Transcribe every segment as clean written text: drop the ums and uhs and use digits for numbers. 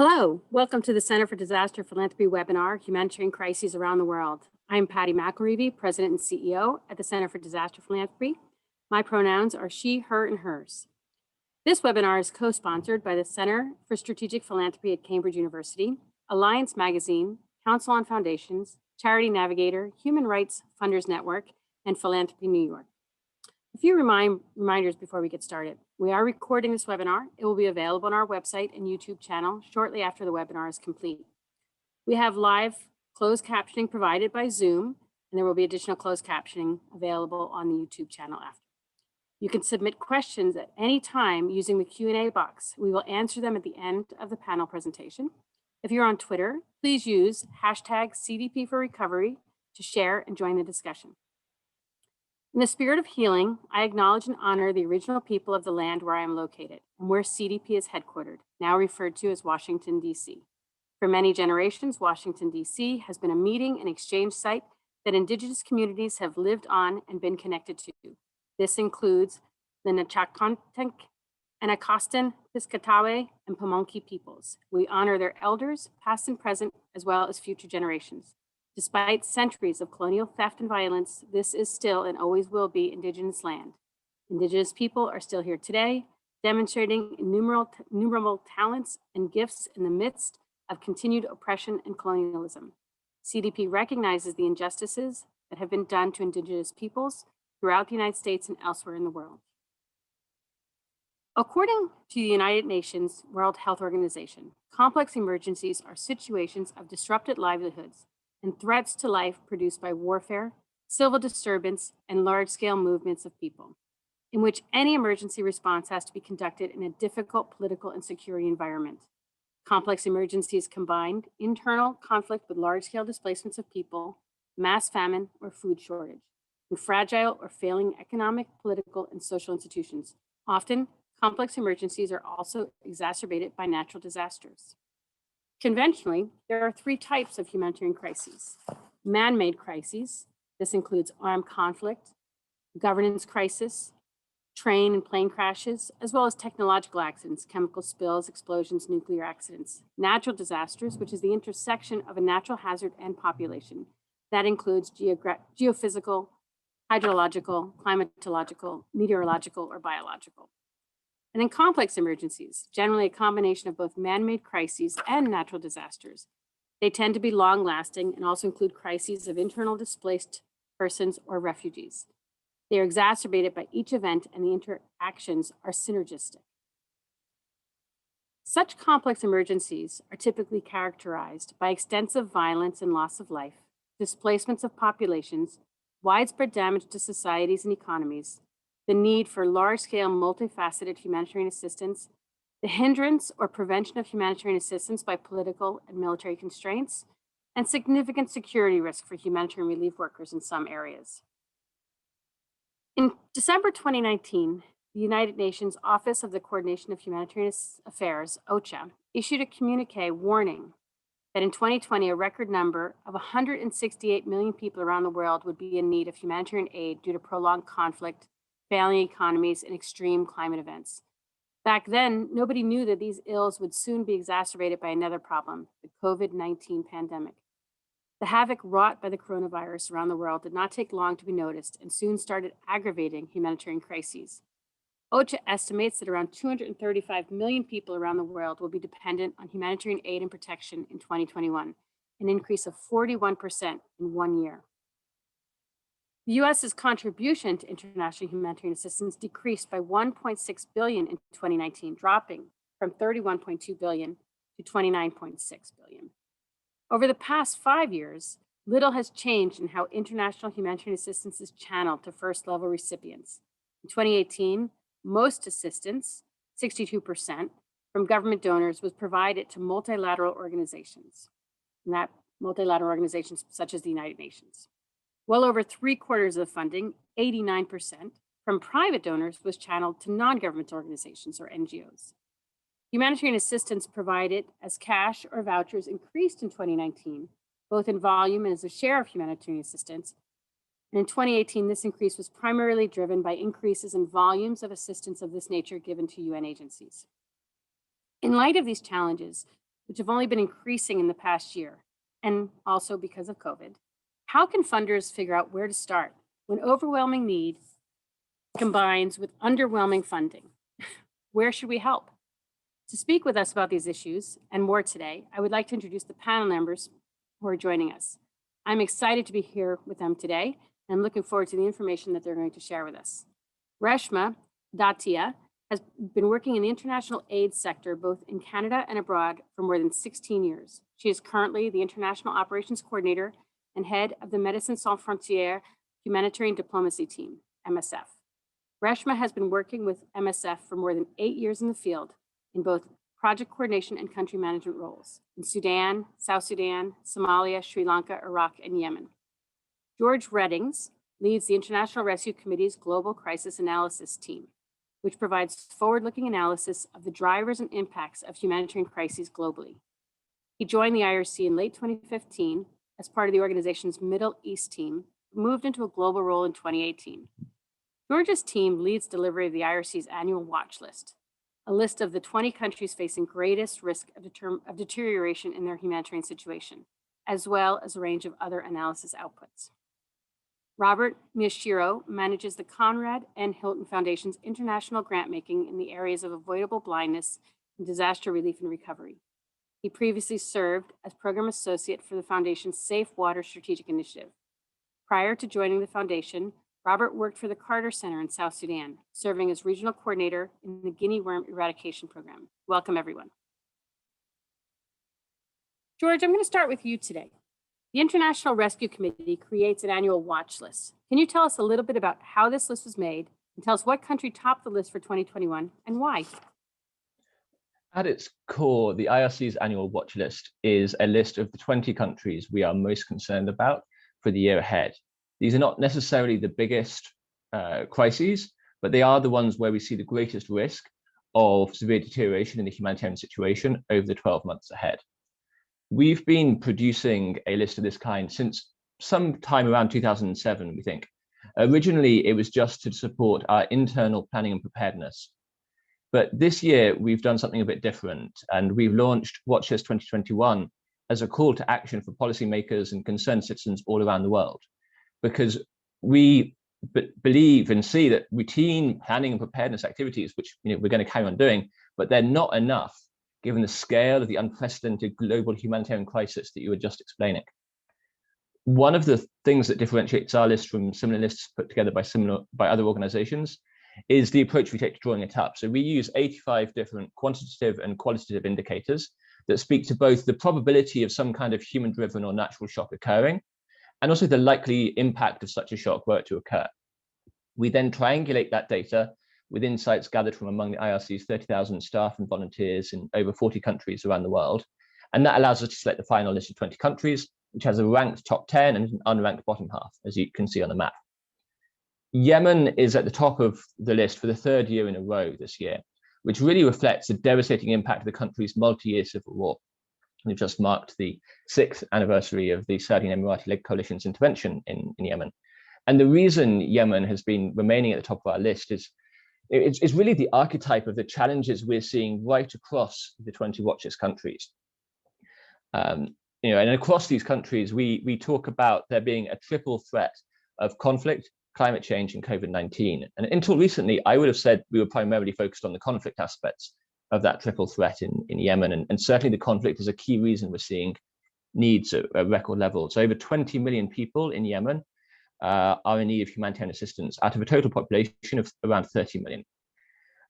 Hello, welcome to the Center for Disaster Philanthropy webinar, Humanitarian Crises Around the World. I'm Patty McIlreavy, President and CEO at the Center for Disaster Philanthropy. My pronouns are she, her, and hers. This webinar is co-sponsored by the Center for Strategic Philanthropy at Cambridge University, Alliance Magazine, Council on Foundations, Charity Navigator, Human Rights Funders Network, and Philanthropy New York. A few reminders before we get started. We are recording this webinar. It will be available on our website and YouTube channel shortly after the webinar is complete. We have live closed captioning provided by Zoom, and there will be additional closed captioning available on the YouTube channel after. You can submit questions at any time using the Q&A box. We will answer them at the end of the panel presentation. If you're on Twitter, please use hashtag CDP for Recovery to share and join the discussion. In the spirit of healing, I acknowledge and honor the original people of the land where I am located and where CDP is headquartered, now referred to as Washington, D.C. For many generations, Washington, D.C. has been a meeting and exchange site that Indigenous communities have lived on and been connected to. This includes the Nechakotink, Anacostan, Piscataway, and Pamunkey peoples. We honor their elders, past and present, as well as future generations. Despite centuries of colonial theft and violence, this is still and always will be Indigenous land. Indigenous people are still here today, demonstrating innumerable talents and gifts in the midst of continued oppression and colonialism. CDP recognizes the injustices that have been done to Indigenous peoples throughout the United States and elsewhere in the world. According to the United Nations World Health Organization, complex emergencies are situations of disrupted livelihoods and threats to life produced by warfare, civil disturbance, and large-scale movements of people, in which any emergency response has to be conducted in a difficult political and security environment. Complex emergencies combine internal conflict with large-scale displacements of people, mass famine, or food shortage, and fragile or failing economic, political, and social institutions. Often, complex emergencies are also exacerbated by natural disasters. Conventionally, there are three types of humanitarian crises. Man-made crises, this includes armed conflict, governance crisis, train and plane crashes, as well as technological accidents, chemical spills, explosions, nuclear accidents. Natural disasters, which is the intersection of a natural hazard and population. That includes geophysical, hydrological, climatological, meteorological, or biological. And then complex emergencies, generally a combination of both man-made crises and natural disasters. They tend to be long-lasting and also include crises of internal displaced persons or refugees. They are exacerbated by each event and the interactions are synergistic. Such complex emergencies are typically characterized by extensive violence and loss of life, displacements of populations, widespread damage to societies and economies, the need for large-scale, multifaceted humanitarian assistance, the hindrance or prevention of humanitarian assistance by political and military constraints, and significant security risk for humanitarian relief workers in some areas. In December 2019, the United Nations Office of the Coordination of Humanitarian Affairs, OCHA, issued a communique warning that in 2020, a record number of 168 million people around the world would be in need of humanitarian aid due to prolonged conflict, failing economies, and extreme climate events. Back then, nobody knew that these ills would soon be exacerbated by another problem, the COVID-19 pandemic. The havoc wrought by the coronavirus around the world did not take long to be noticed and soon started aggravating humanitarian crises. OCHA estimates that around 235 million people around the world will be dependent on humanitarian aid and protection in 2021, an increase of 41% in 1 year. The U.S.'s contribution to international humanitarian assistance decreased by $1.6 billion in 2019, dropping from $31.2 billion to $29.6 billion. Over the past 5 years, little has changed in how international humanitarian assistance is channeled to first-level recipients. In 2018, most assistance, 62%, from government donors was provided to multilateral organizations, and that multilateral organizations such as the United Nations. Well over 3/4 of the funding, 89%, from private donors was channeled to non-government organizations or NGOs. Humanitarian assistance provided as cash or vouchers increased in 2019, both in volume and as a share of humanitarian assistance. And in 2018, this increase was primarily driven by increases in volumes of assistance of this nature given to UN agencies. In light of these challenges, which have only been increasing in the past year, and also because of COVID. How can funders figure out where to start when overwhelming need combines with underwhelming funding? Where should we help? To speak with us about these issues and more today, I would like to introduce the panel members who are joining us. I'm excited to be here with them today and looking forward to the information that they're going to share with us. Reshma Datia has been working in the international aid sector, both in Canada and abroad, for more than 16 years. She is currently the International Operations Coordinator and head of the Médecins Sans Frontières Humanitarian Diplomacy Team, MSF. Reshma has been working with MSF for more than 8 years in the field in both project coordination and country management roles in Sudan, South Sudan, Somalia, Sri Lanka, Iraq, and Yemen. George Reddings leads the International Rescue Committee's Global Crisis Analysis Team, which provides forward-looking analysis of the drivers and impacts of humanitarian crises globally. He joined the IRC in late 2015 as part of the organization's Middle East team, moved into a global role in 2018. George's team leads delivery of the IRC's annual watch list, a list of the 20 countries facing greatest risk of deterioration in their humanitarian situation, as well as a range of other analysis outputs. Robert Miyashiro manages the Conrad N. Hilton Foundation's international grant-making in the areas of avoidable blindness and disaster relief and recovery. He previously served as program associate for the Foundation's Safe Water Strategic Initiative. Prior to joining the Foundation, Robert worked for the Carter Center in South Sudan, serving as regional coordinator in the guinea worm eradication program. Welcome, everyone. George, I'm going to start with you today. The International Rescue Committee creates an annual watch list. Can you tell us a little bit about how this list was made and tell us what country topped the list for 2021 and why? At its core, the IRC's annual watch list is a list of the 20 countries we are most concerned about for the year ahead. These are not necessarily the biggest crises, but they are the ones where we see the greatest risk of severe deterioration in the humanitarian situation over the 12 months ahead. We've been producing a list of this kind since sometime around 2007, we think. Originally, it was just to support our internal planning and preparedness. But this year, we've done something a bit different, and we've launched Watchlist 2021 as a call to action for policymakers and concerned citizens all around the world, because we believe and see that routine planning and preparedness activities, which we're going to carry on doing, but they're not enough given the scale of the unprecedented global humanitarian crisis that you were just explaining. One of the things that differentiates our list from similar lists put together by other organizations is the approach we take to drawing it up. So we use 85 different quantitative and qualitative indicators that speak to both the probability of some kind of human-driven or natural shock occurring, and also the likely impact of such a shock were it to occur. We then triangulate that data with insights gathered from among the IRC's 30,000 staff and volunteers in over 40 countries around the world. And that allows us to select the final list of 20 countries, which has a ranked top 10 and an unranked bottom half, as you can see on the map. Yemen is at the top of the list for the third year in a row this year, which really reflects the devastating impact of the country's multi-year civil war. We've just marked the 6th anniversary of the Saudi and Emirati-led coalition's intervention in Yemen. And the reason Yemen has been remaining at the top of our list is it's really the archetype of the challenges we're seeing right across the 20 watchlist countries. And across these countries, we talk about there being a triple threat of conflict, climate change, and COVID-19. And until recently, I would have said we were primarily focused on the conflict aspects of that triple threat in Yemen. And certainly the conflict is a key reason we're seeing needs at record levels. So over 20 million people in Yemen are in need of humanitarian assistance out of a total population of around 30 million.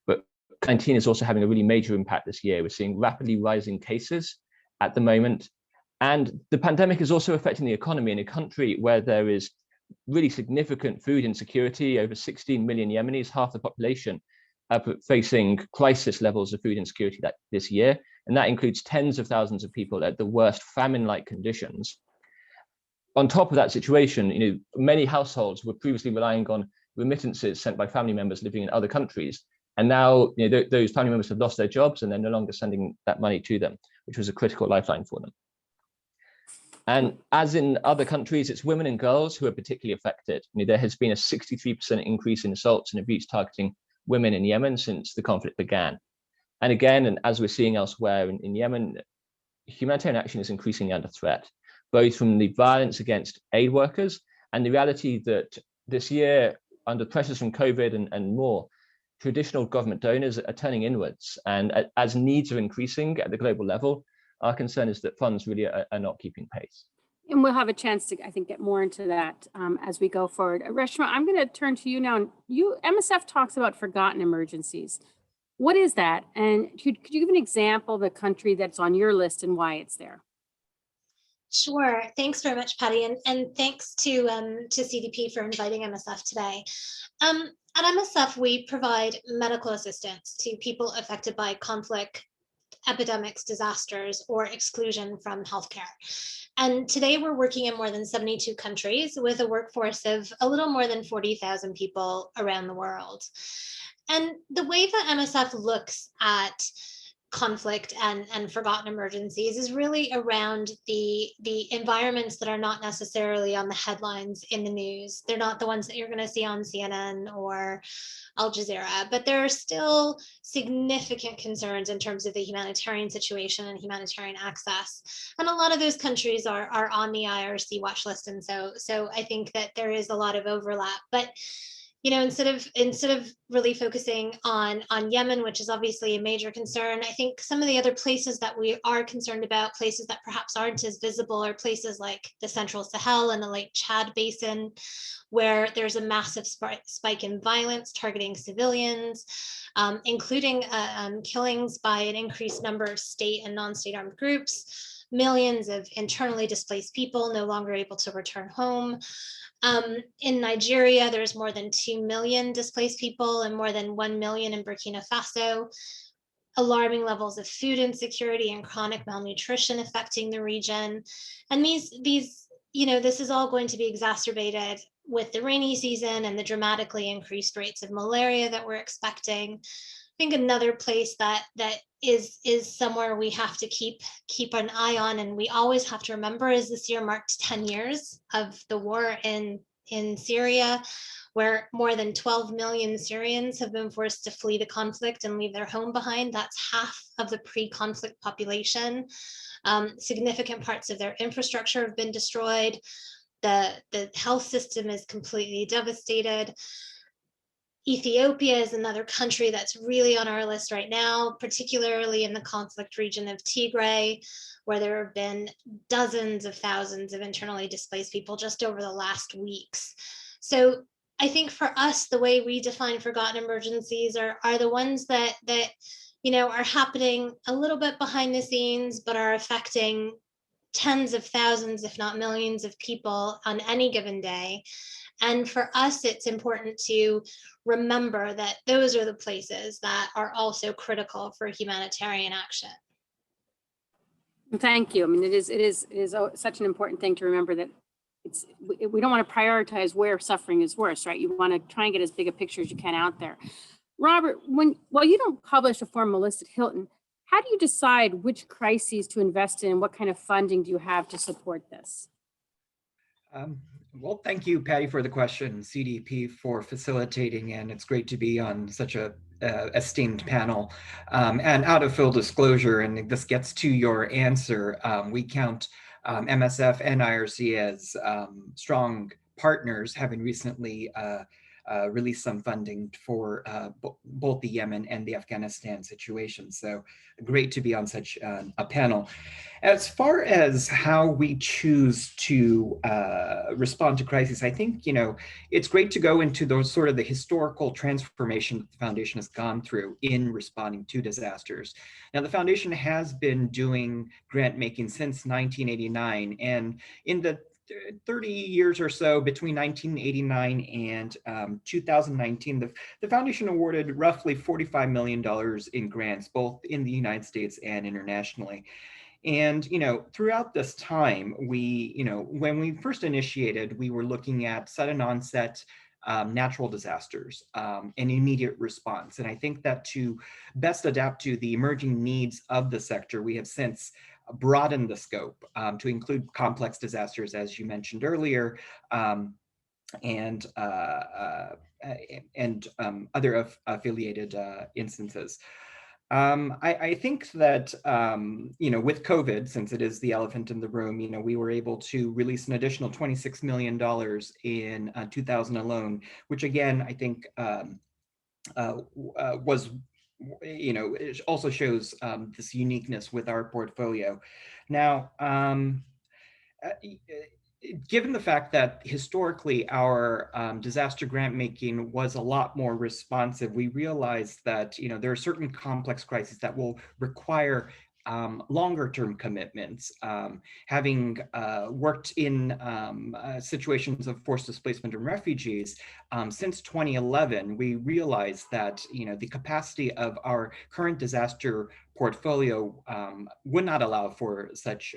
But COVID-19 is also having a really major impact this year. We're seeing rapidly rising cases at the moment. And the pandemic is also affecting the economy in a country where there is really significant food insecurity. Over 16 million Yemenis, half the population, are facing crisis levels of food insecurity this year. And that includes tens of thousands of people at the worst famine-like conditions. On top of that situation, many households were previously relying on remittances sent by family members living in other countries. And now those family members have lost their jobs and they're no longer sending that money to them, which was a critical lifeline for them. And as in other countries, it's women and girls who are particularly affected. There has been a 63% increase in assaults and abuse targeting women in Yemen since the conflict began. And again, and as we're seeing elsewhere in Yemen, humanitarian action is increasingly under threat, both from the violence against aid workers and the reality that this year, under pressures from COVID and more, traditional government donors are turning inwards. And as needs are increasing at the global level, our concern is that funds really are not keeping pace. And we'll have a chance to, I think, get more into that as we go forward. Reshma, I'm going to turn to you now. MSF talks about forgotten emergencies. What is that? And could you give an example of a country that's on your list and why it's there? Sure. Thanks very much, Patty, and thanks to CDP for inviting MSF today. At MSF, we provide medical assistance to people affected by conflict, epidemics, disasters, or exclusion from healthcare. And today we're working in more than 72 countries with a workforce of a little more than 40,000 people around the world. And the way that MSF looks at conflict and forgotten emergencies is really around the environments that are not necessarily on the headlines in the news. They're not the ones that you're going to see on CNN or Al Jazeera, but there are still significant concerns in terms of the humanitarian situation and humanitarian access. And a lot of those countries are on the IRC watch list. And so I think that there is a lot of overlap. But instead of really focusing on Yemen, which is obviously a major concern, I think some of the other places that we are concerned about, places that perhaps aren't as visible, are places like the Central Sahel and the Lake Chad Basin, where there's a massive spike in violence targeting civilians, including killings by an increased number of state and non-state armed groups, millions of internally displaced people no longer able to return home. In Nigeria, there's more than 2 million displaced people and more than 1 million in Burkina Faso. Alarming levels of food insecurity and chronic malnutrition affecting the region. And this is all going to be exacerbated with the rainy season and the dramatically increased rates of malaria that we're expecting. I think another place that is somewhere we have to keep an eye on, and we always have to remember, is this year marked 10 years of the war in Syria, where more than 12 million Syrians have been forced to flee the conflict and leave their home behind. That's half of the pre-conflict population. Significant parts of their infrastructure have been destroyed. The health system is completely devastated. Ethiopia is another country that's really on our list right now, particularly in the conflict region of Tigray, where there have been dozens of thousands of internally displaced people just over the last weeks. So I think for us, the way we define forgotten emergencies are the ones that are happening a little bit behind the scenes, but are affecting tens of thousands, if not millions of people on any given day. And for us, it's important to remember that those are the places that are also critical for humanitarian action. Thank you. I mean, it is such an important thing to remember that we don't want to prioritize where suffering is worse, right? You want to try and get as big a picture as you can out there. Robert, while you don't publish a formal list at Hilton, how do you decide which crises to invest in? What kind of funding do you have to support this? Well, thank you, Patty, for the question, CDP for facilitating, and it's great to be on such a esteemed panel. And out of full disclosure, and this gets to your answer, we count MSF and IRC as strong partners, having recently released some funding for both the Yemen and the Afghanistan situation. So great to be on such a panel. As far as how we choose to respond to crises, I think, it's great to go into those sort of the historical transformation that the foundation has gone through in responding to disasters. Now, the foundation has been doing grant making since 1989, and in the 30 years or so between 1989 and 2019, the foundation awarded roughly $45 million in grants, both in the United States and internationally. And, throughout this time, when we first initiated, we were looking at sudden onset natural disasters and immediate response. And I think that to best adapt to the emerging needs of the sector, we have since broaden the scope to include complex disasters, as you mentioned earlier, and other affiliated instances. I think that, with COVID, since it is the elephant in the room, we were able to release an additional $26 million in 2000 alone, which again, I think was, it also shows this uniqueness with our portfolio. Now, given the fact that historically our disaster grant making was a lot more responsive, we realized that there are certain complex crises that will require longer term commitments. Having worked in situations of forced displacement and refugees since 2011, we realized that the capacity of our current disaster portfolio would not allow for such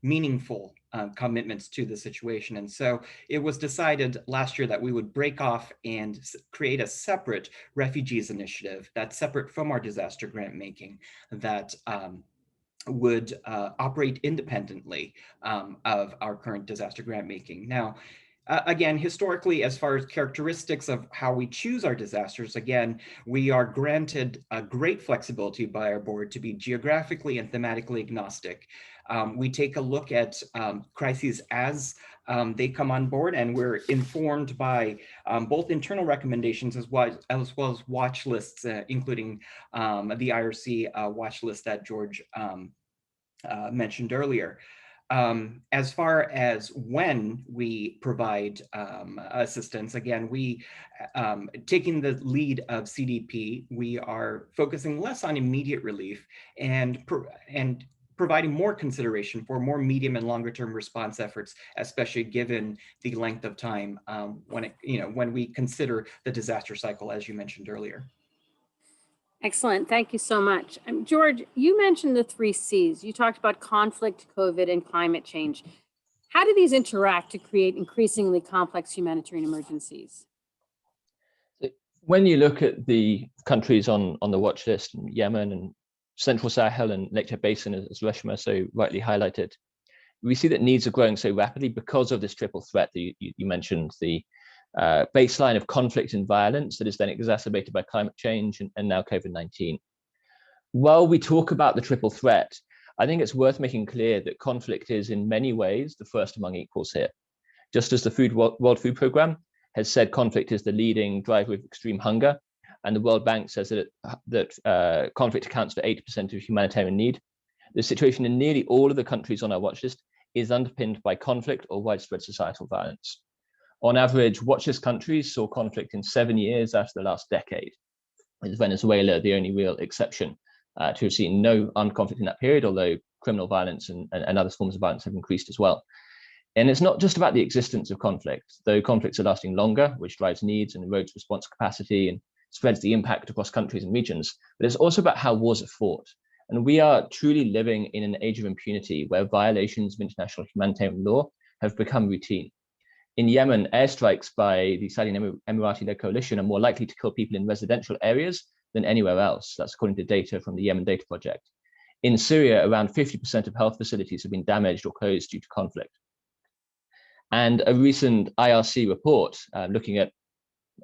meaningful commitments to the situation. And so it was decided last year that we would break off and create a separate refugees initiative that's separate from our disaster grant making, that would operate independently of our current disaster grant making. Now, again, historically, as far as characteristics of how we choose our disasters, again, we are granted a great flexibility by our board to be geographically and thematically agnostic. We take a look at crises as they come on board, and we're informed by both internal recommendations as well as watch lists, including the IRC watch list that George mentioned earlier. As far as when we provide assistance, again, we, taking the lead of CDP, we are focusing less on immediate relief and providing more consideration for more medium and longer term response efforts, especially given the length of time when we consider the disaster cycle, as you mentioned earlier. Excellent. Thank you so much. George, you mentioned the 3 C's. You talked about conflict, COVID, and climate change. How do these interact to create increasingly complex humanitarian emergencies? When you look at the countries on the watch list, Yemen and Central Sahel and Lake Chad Basin, as Reshma so rightly highlighted, we see that needs are growing so rapidly because of this triple threat that you mentioned, the baseline of conflict and violence that is then exacerbated by climate change and now COVID-19. While we talk about the triple threat, I think it's worth making clear that conflict is in many ways the first among equals here. Just as the World Food Programme has said conflict is the leading driver of extreme hunger, and the World Bank says that conflict accounts for 80% of humanitarian need, the situation in nearly all of the countries on our watch list is underpinned by conflict or widespread societal violence. On average, watch list countries saw conflict in 7 years out of the last decade, with Venezuela the only real exception to have seen no armed conflict in that period, although criminal violence and other forms of violence have increased as well. And it's not just about the existence of conflict, though conflicts are lasting longer, which drives needs and erodes response capacity and spreads the impact across countries and regions, but it's also about how wars are fought. And we are truly living in an age of impunity where violations of international humanitarian law have become routine. In Yemen, airstrikes by the Saudi Emirati-led coalition are more likely to kill people in residential areas than anywhere else. That's according to data from the Yemen Data Project. In Syria, around 50% of health facilities have been damaged or closed due to conflict. And a recent IRC report looking at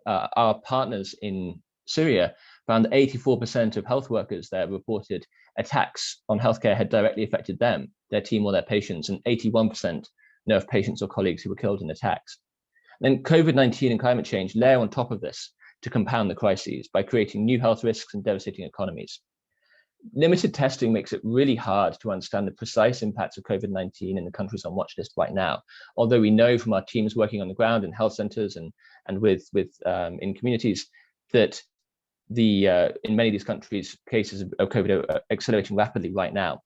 our partners in Syria found that 84% of health workers there reported attacks on healthcare had directly affected them, their team, or their patients, and 81% know of patients or colleagues who were killed in attacks. Then COVID-19 and climate change layer on top of this to compound the crises by creating new health risks and devastating economies. Limited testing makes it really hard to understand the precise impacts of COVID-19 in the countries on watch list right now. Although we know from our teams working on the ground in health centers and in communities that in many of these countries, cases of COVID are accelerating rapidly right now.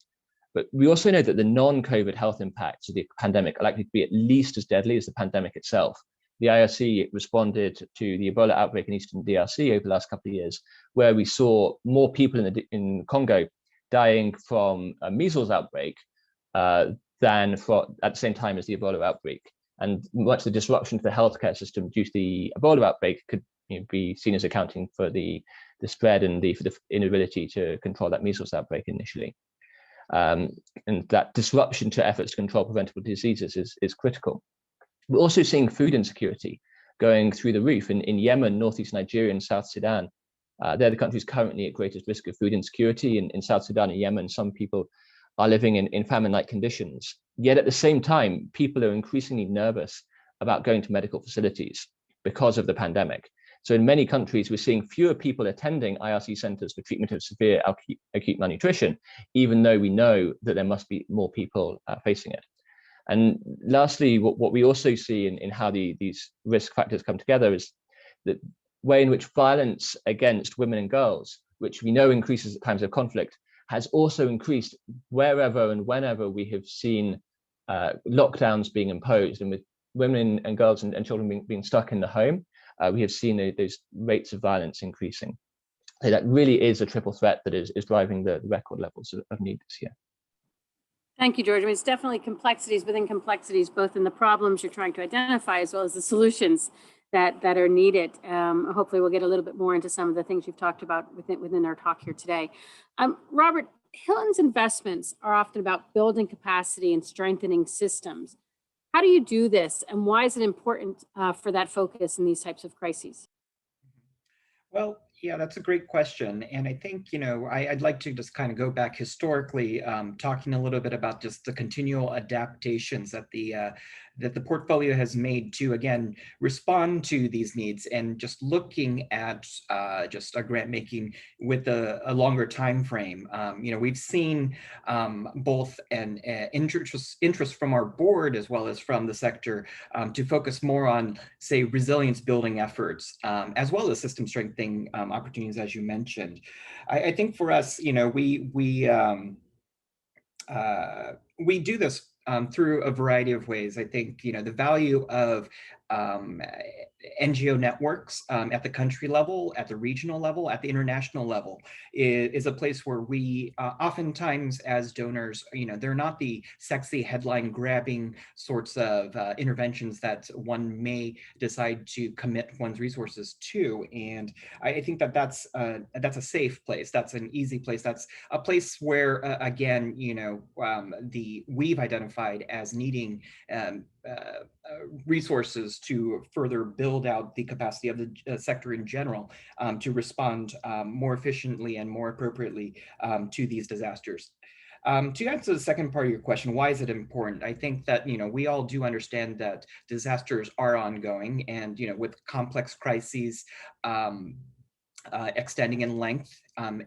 But we also know that the non-COVID health impacts of the pandemic are likely to be at least as deadly as the pandemic itself. The IRC responded to the Ebola outbreak in Eastern DRC over the last couple of years, where we saw more people in Congo dying from a measles outbreak than at the same time as the Ebola outbreak. And much of the disruption to the healthcare system due to the Ebola outbreak could be seen as accounting for the spread and the inability to control that measles outbreak initially. And that disruption to efforts to control preventable diseases is critical. We're also seeing food insecurity going through the roof. In Yemen, northeast Nigeria, and South Sudan, They're the countries currently at greatest risk of food insecurity. In South Sudan and Yemen, some people are living in famine-like conditions. Yet at the same time, people are increasingly nervous about going to medical facilities because of the pandemic. So in many countries, we're seeing fewer people attending IRC centers for treatment of severe acute malnutrition, even though we know that there must be more people facing it. And lastly, what we also see in how these risk factors come together is the way in which violence against women and girls, which we know increases at times of conflict, has also increased wherever and whenever we have seen lockdowns being imposed. And with women and girls and children being stuck in the home, we have seen those rates of violence increasing. So that really is a triple threat that is driving the record levels of need this year. Thank you, George. I mean, it's definitely complexities within complexities, both in the problems you're trying to identify as well as the solutions that are needed. Hopefully we'll get a little bit more into some of the things you've talked about within our talk here today. Robert, Hilton's investments are often about building capacity and strengthening systems. How do you do this, and why is it important for that focus in these types of crises? Well, yeah, that's a great question. And I think, I'd like to just kind of go back historically, talking a little bit about just the continual adaptations that the portfolio has made to, again, respond to these needs, and just looking at just a grant making with a longer time frame. We've seen both an interest from our board as well as from the sector to focus more on, say, resilience building efforts, as well as system strengthening opportunities, as you mentioned. I think for us, we do this through a variety of ways. I think, the value of NGO networks at the country level, at the regional level, at the international level is a place where we oftentimes as donors, they're not the sexy headline grabbing sorts of interventions that one may decide to commit one's resources to. And I think that's a safe place. That's an easy place. That's a place where, again, we've identified as needing resources to further build out the capacity of the sector in general to respond more efficiently and more appropriately to these disasters. To answer the second part of your question, why is it important? I think that, we all do understand that disasters are ongoing, and, with complex crises extending in length,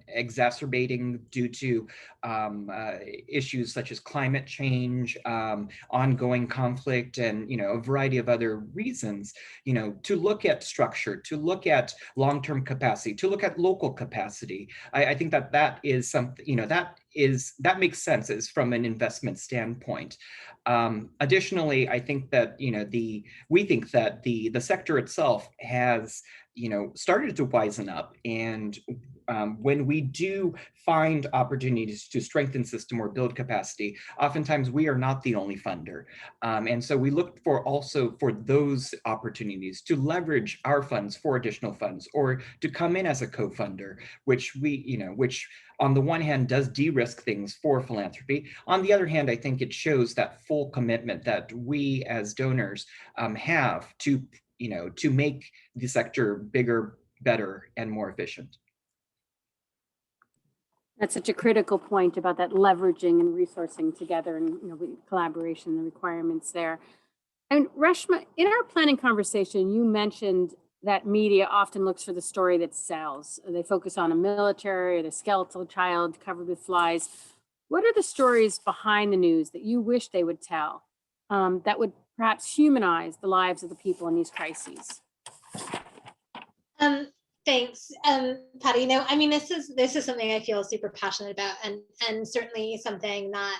exacerbating due to issues such as climate change, ongoing conflict, and a variety of other reasons, to look at structure, to look at long-term capacity, to look at local capacity. I think that is something, that makes sense as from an investment standpoint. Additionally, I think that we think that the sector itself has started to wisen up, and when we do find opportunities to strengthen system or build capacity, oftentimes we are not the only funder. And so we look for those opportunities to leverage our funds for additional funds, or to come in as a co-funder, which which on the one hand does de-risk things for philanthropy. On the other hand, I think it shows that full commitment that we as donors have to make the sector bigger, better, and more efficient. That's such a critical point about that leveraging and resourcing together, and collaboration, the requirements there. And Reshma, in our planning conversation, you mentioned that media often looks for the story that sells. They focus on a military or the skeletal child covered with flies. What are the stories behind the news that you wish they would tell that would perhaps humanize the lives of the people in these crises? Thanks, Patty. This is something I feel super passionate about, and certainly something that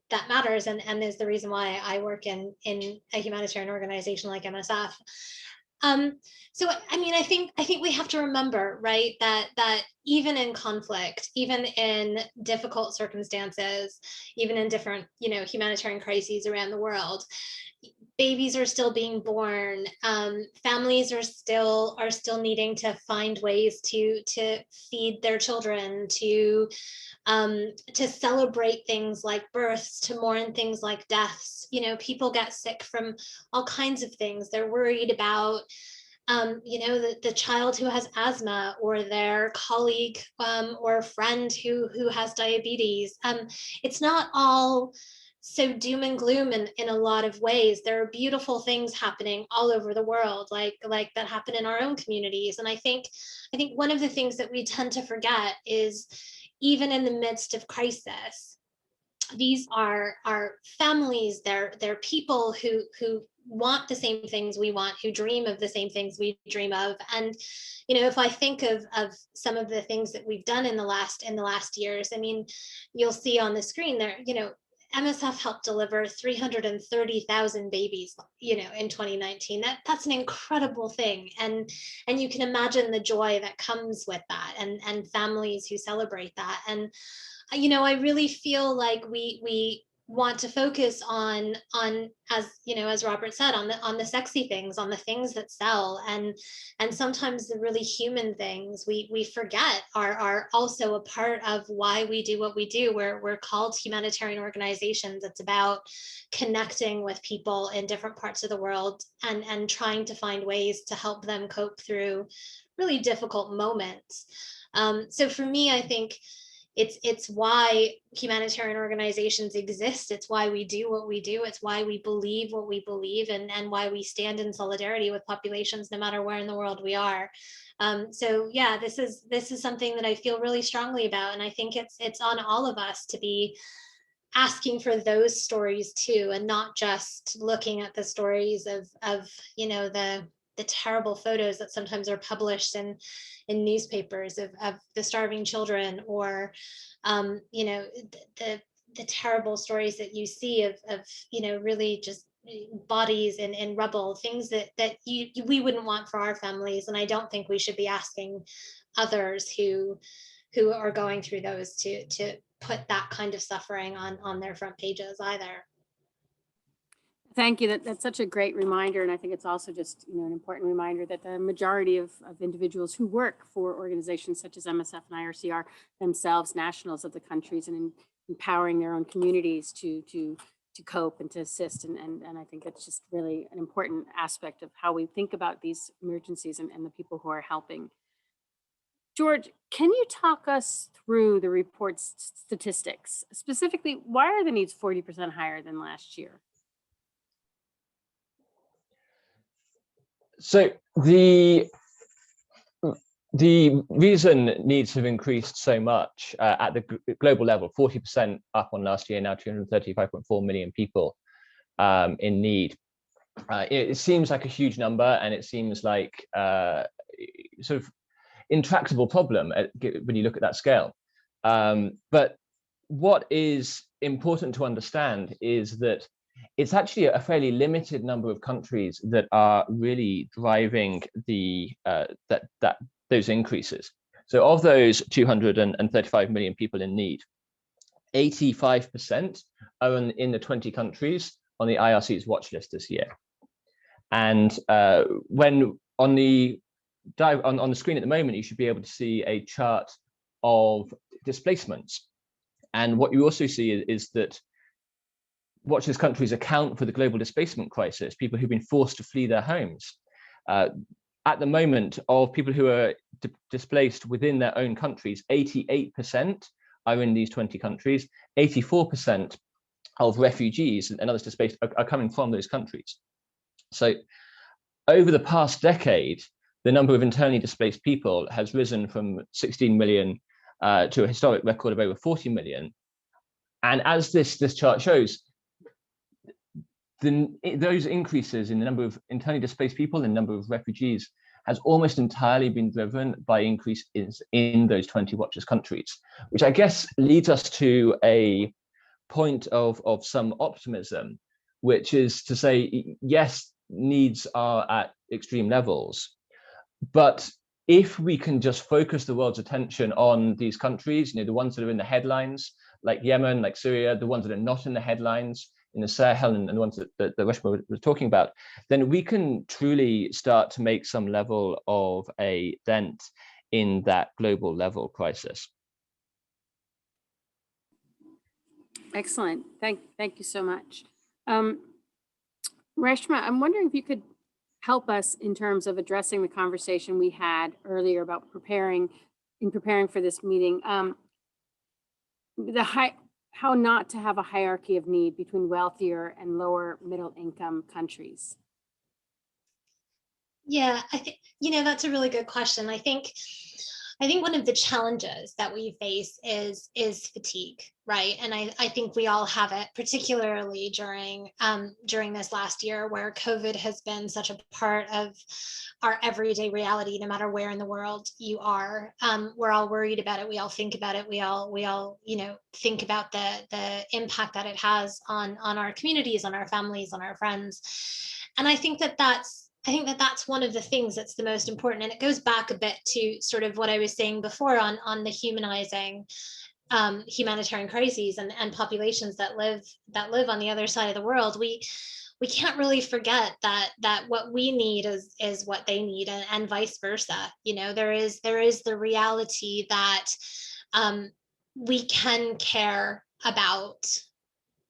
that matters, and is the reason why I work in a humanitarian organization like MSF. So I think we have to remember, right, that even in conflict, even in difficult circumstances, even in different humanitarian crises around the world, babies are still being born. Families are still needing to find ways to feed their children, to celebrate things like births, to mourn things like deaths. People get sick from all kinds of things. They're worried about you know, the child who has asthma, or their colleague or friend who has diabetes. It's not all so doom and gloom in a lot of ways. There are beautiful things happening all over the world, like that happen in our own communities. And I think one of the things that we tend to forget is, even in the midst of crisis, these are families, they're people who want the same things we want, who dream of the same things we dream of. And you know, if I think of some of the things that we've done in the last years, I mean, you'll see on the screen there, you know, MSF helped deliver 330,000 babies, you know, in 2019. That's an incredible thing, and you can imagine the joy that comes with that, and families who celebrate that. And you know, I really feel like we want to focus on, as you know, as Robert said, on the sexy things, on the things that sell, and sometimes the really human things we forget are also a part of why we do what we do. We're called humanitarian organizations. It's about connecting with people in different parts of the world, and trying to find ways to help them cope through really difficult moments. So for me, I think it's why humanitarian organizations exist. It's why we do what we do. It's why we believe what we believe, and why we stand in solidarity with populations no matter where in the world we are. So yeah, this is something that I feel really strongly about, and I think it's on all of us to be asking for those stories too, and not just looking at the stories of you know, the terrible photos that sometimes are published in newspapers of the starving children, or you know, the terrible stories that you see of you know, really just bodies in rubble, things that we wouldn't want for our families. And I don't think we should be asking others who are going through those to put that kind of suffering on their front pages either. Thank you. That's such a great reminder. And I think it's also just, you know, an important reminder that the majority of individuals who work for organizations such as MSF and IRC are themselves nationals of the countries, and empowering their own communities to cope and to assist. And I think it's just really an important aspect of how we think about these emergencies and the people who are helping. George, can you talk us through the report's statistics? Specifically, why are the needs 40% higher than last year? So the reason needs have increased so much at the global level, 40% up on last year, now 235.4 million people in need. It seems like a huge number, and it seems like sort of intractable problem when you look at that scale. But what is important to understand is that it's actually a fairly limited number of countries that are really driving the those increases. So of those 235 million people in need, 85% are in the 20 countries on the IRC's watch list this year. And when on the screen at the moment, you should be able to see a chart of displacements. And what you also see is that watch list countries account for the global displacement crisis, people who've been forced to flee their homes. At the moment, of people who are displaced within their own countries, 88% are in these 20 countries. 84% of refugees and others displaced are coming from those countries. So over the past decade, the number of internally displaced people has risen from 16 million to a historic record of over 40 million. And as this chart shows, those increases in the number of internally displaced people and the number of refugees has almost entirely been driven by increases in those 20 watch list countries, which I guess leads us to a point of some optimism, which is to say, yes, needs are at extreme levels, but if we can just focus the world's attention on these countries, you know, the ones that are in the headlines, like Yemen, like Syria, the ones that are not in the headlines, in the Sahel, and the ones that Reshma was talking about, then we can truly start to make some level of a dent in that global level crisis. Excellent. Thank you so much. Reshma, I'm wondering if you could help us in terms of addressing the conversation we had earlier about preparing for this meeting. How not to have a hierarchy of need between wealthier and lower middle income countries. Yeah, I think, that's a really good question. I think one of the challenges that we face is fatigue, right? And I think we all have it, particularly during this last year where COVID has been such a part of our everyday reality, no matter where in the world you are. We're all worried about it. We all think about it. We all think about the impact that it has on our communities, on our families, on our friends. And I think that that's one of the things that's the most important. And it goes back a bit to sort of what I was saying before on the humanizing humanitarian crises and populations that live on the other side of the world. We can't really forget that what we need is what they need, and vice versa. There is the reality that we can care about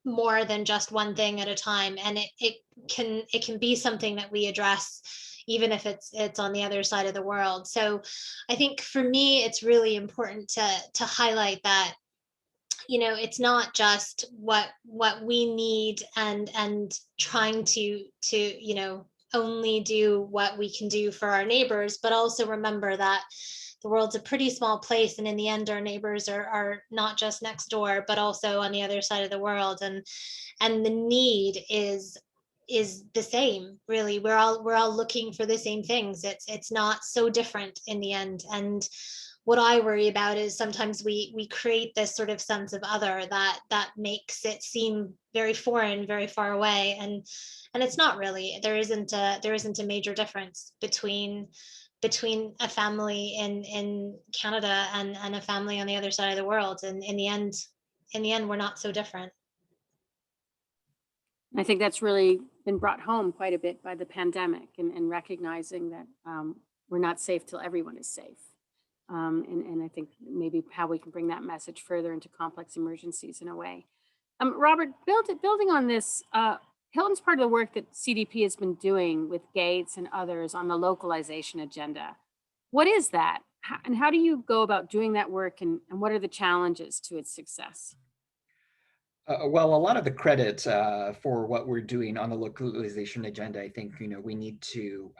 more than just one thing at a time, and it can be something that we address even if it's on the other side of the world. So I think for me it's really important to highlight that it's not just what we need and trying to only do what we can do for our neighbors, but also remember that the world's a pretty small place, and in the end our neighbors are not just next door but also on the other side of the world, and the need is the same. Really, we're all looking for the same things. It's not so different in the end. And what I worry about is sometimes we create this sort of sense of other that makes it seem very foreign, very far away, and it's not really. There isn't a major difference between a family in Canada and a family on the other side of the world. And in the end, we're not so different. I think that's really been brought home quite a bit by the pandemic, and recognizing that we're not safe till everyone is safe. And I think maybe how we can bring that message further into complex emergencies in a way. Robert, building on this, Hilton's part of the work that CDP has been doing with Gates and others on the localization agenda. What is that? And how do you go about doing that work, and what are the challenges to its success? Well, a lot of the credit for what we're doing on the localization agenda, I think, we need to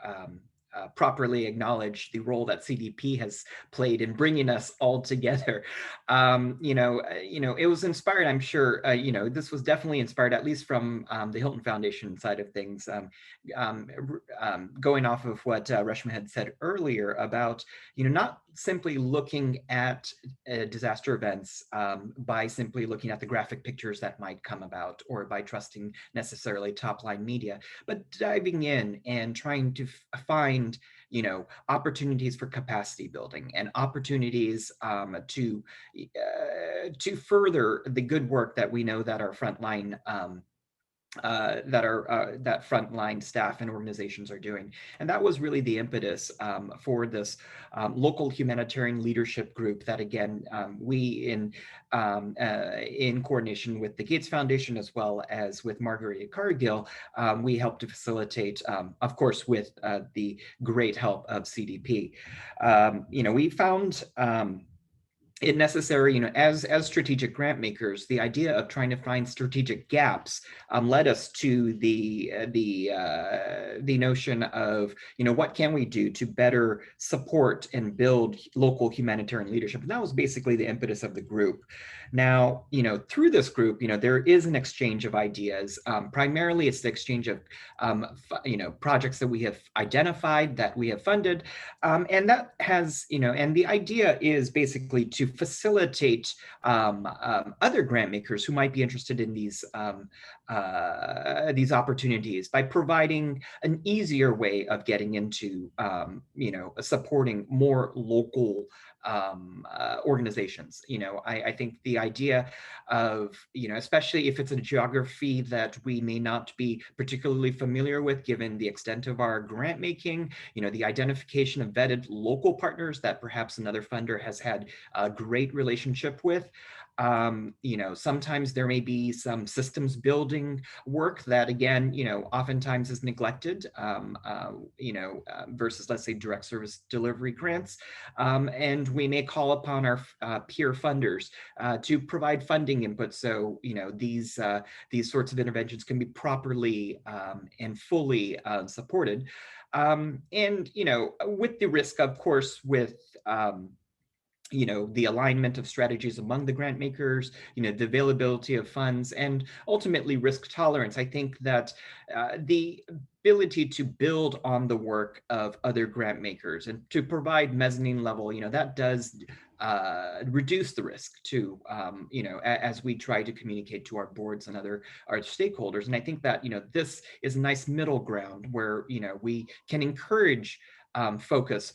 properly acknowledge the role that CDP has played in bringing us all together. It was inspired, I'm sure, this was definitely inspired, at least from the Hilton Foundation side of things, going off of what Reshma had said earlier about, not simply looking at disaster events by simply looking at the graphic pictures that might come about, or by trusting necessarily top-line media, but diving in and trying to find opportunities for capacity building and opportunities to further the good work that we know that our frontline that frontline staff and organizations are doing. And that was really the impetus for this local humanitarian leadership group that, again, we in coordination with the Gates Foundation as well as with Margarita Cargill, we helped to facilitate, of course, with the great help of CDP. We found it necessary, as strategic grant makers, the idea of trying to find strategic gaps led us to the notion of, what can we do to better support and build local humanitarian leadership? And that was basically the impetus of the group. Now, through this group, there is an exchange of ideas. Primarily, it's the exchange of, projects that we have identified, that we have funded, and that has, and the idea is basically to facilitate other grant makers who might be interested in these opportunities by providing an easier way of getting into, supporting more local organizations. I think the idea of, especially if it's a geography that we may not be particularly familiar with, given the extent of our grant making, the identification of vetted local partners that perhaps another funder has had a great relationship with, Sometimes there may be some systems building work that, again, oftentimes is neglected, versus, let's say, direct service delivery grants. And we may call upon our peer funders to provide funding input. So, these sorts of interventions can be properly and fully supported. And, with the risk, of course, with the alignment of strategies among the grant makers, the availability of funds, and ultimately risk tolerance. I think that the ability to build on the work of other grant makers and to provide mezzanine level, that does reduce the risk to, as we try to communicate to our boards and our stakeholders. And I think that, this is a nice middle ground where, we can encourage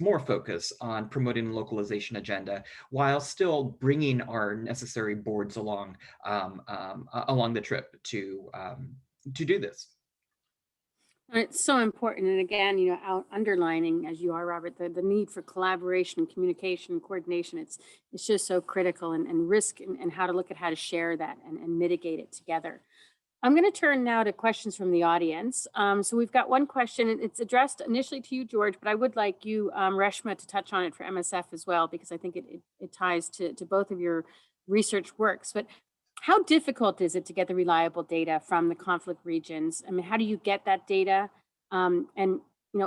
more focus on promoting the localization agenda while still bringing our necessary boards along the trip to do this. It's so important. And again, underlining, as you are, Robert, the need for collaboration, communication, coordination. It's just so critical, and risk, and how to look at how to share that and mitigate it together. I'm going to turn now to questions from the audience. So we've got one question, and it's addressed initially to you, George, but I would like you, Reshma, to touch on it for MSF as well, because I think it ties to both of your research works. But how difficult is it to get the reliable data from the conflict regions? I mean, how do you get that data? And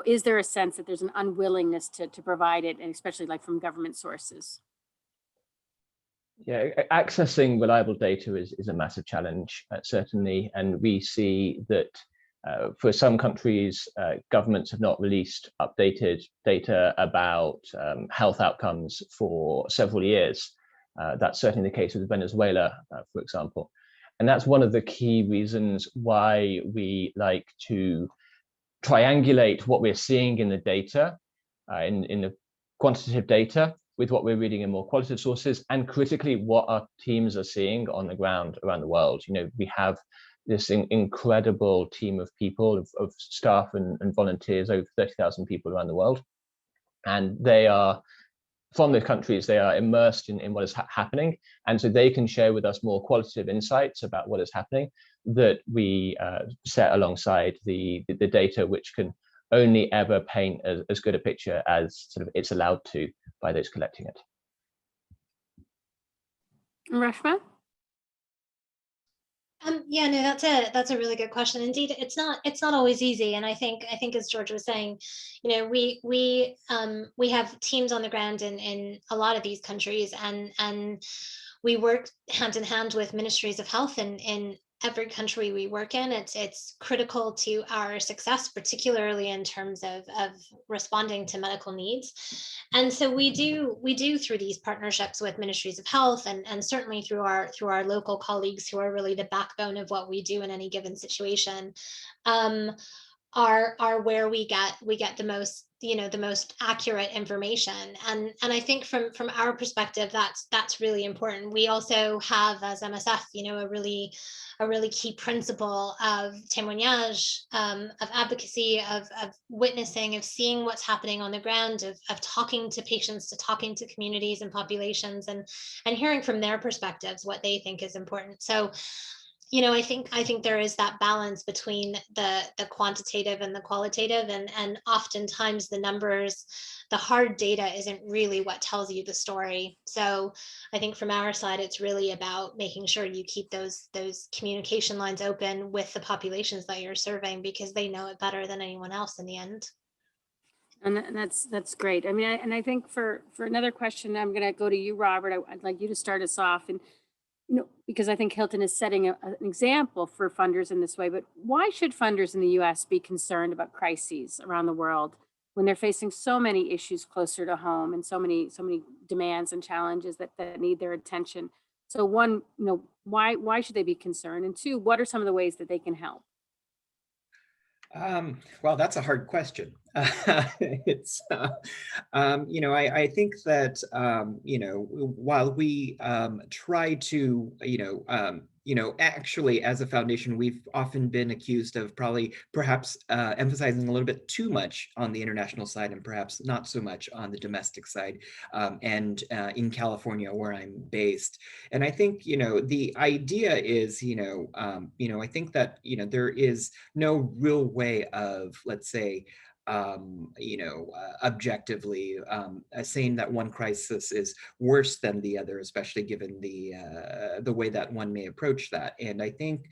is there a sense that there's an unwillingness to provide it, and especially like from government sources? Yeah, accessing reliable data is a massive challenge, certainly. And we see that for some countries, governments have not released updated data about health outcomes for several years. That's certainly the case with Venezuela, for example. And that's one of the key reasons why we like to triangulate what we're seeing in the data, in the quantitative data, with what we're reading in more qualitative sources, and critically what our teams are seeing on the ground around the world. We have this incredible team of people, of staff and volunteers, over 30,000 people around the world. And they are, from the countries, they are immersed in what is happening. And so they can share with us more qualitative insights about what is happening that we set alongside the data, which can only ever paint as good a picture as sort of it's allowed to by those collecting it. Reshma? Yeah, no, that's a really good question. Indeed, it's not always easy, and I think as George was saying, we have teams on the ground in a lot of these countries, and we work hand in hand with ministries of health in every country we work in. It's critical to our success, particularly in terms of responding to medical needs. And so we do through these partnerships with ministries of health, and certainly through our local colleagues, who are really the backbone of what we do in any given situation, are where we get the most the most accurate information. And I think from our perspective, that's really important. We also have, as MSF, a really key principle of témoignage, of advocacy, of witnessing, of seeing what's happening on the ground, of talking to patients, to talking to communities and populations, and hearing from their perspectives what they think is important. So I think there is that balance between the quantitative and the qualitative, and oftentimes the numbers, the hard data isn't really what tells you the story. So I think from our side, it's really about making sure you keep those communication lines open with the populations that you're serving, because they know it better than anyone else in the end. And that's great. I mean, and I think for another question, I'm going to go to you, Robert. I'd like you to start us off. And because I think Hilton is setting an example for funders in this way, but why should funders in the US be concerned about crises around the world when they're facing so many issues closer to home, and so many demands and challenges that need their attention? So one, why should they be concerned? And two, what are some of the ways that they can help? Well, that's a hard question. It's, I think that, while we try to, actually, as a foundation, we've often been accused of perhaps emphasizing a little bit too much on the international side and perhaps not so much on the domestic side, and in California, where I'm based. And I think, the idea is, I think that, there is no real way of, let's say, objectively saying that one crisis is worse than the other, especially given the way that one may approach that. And I think,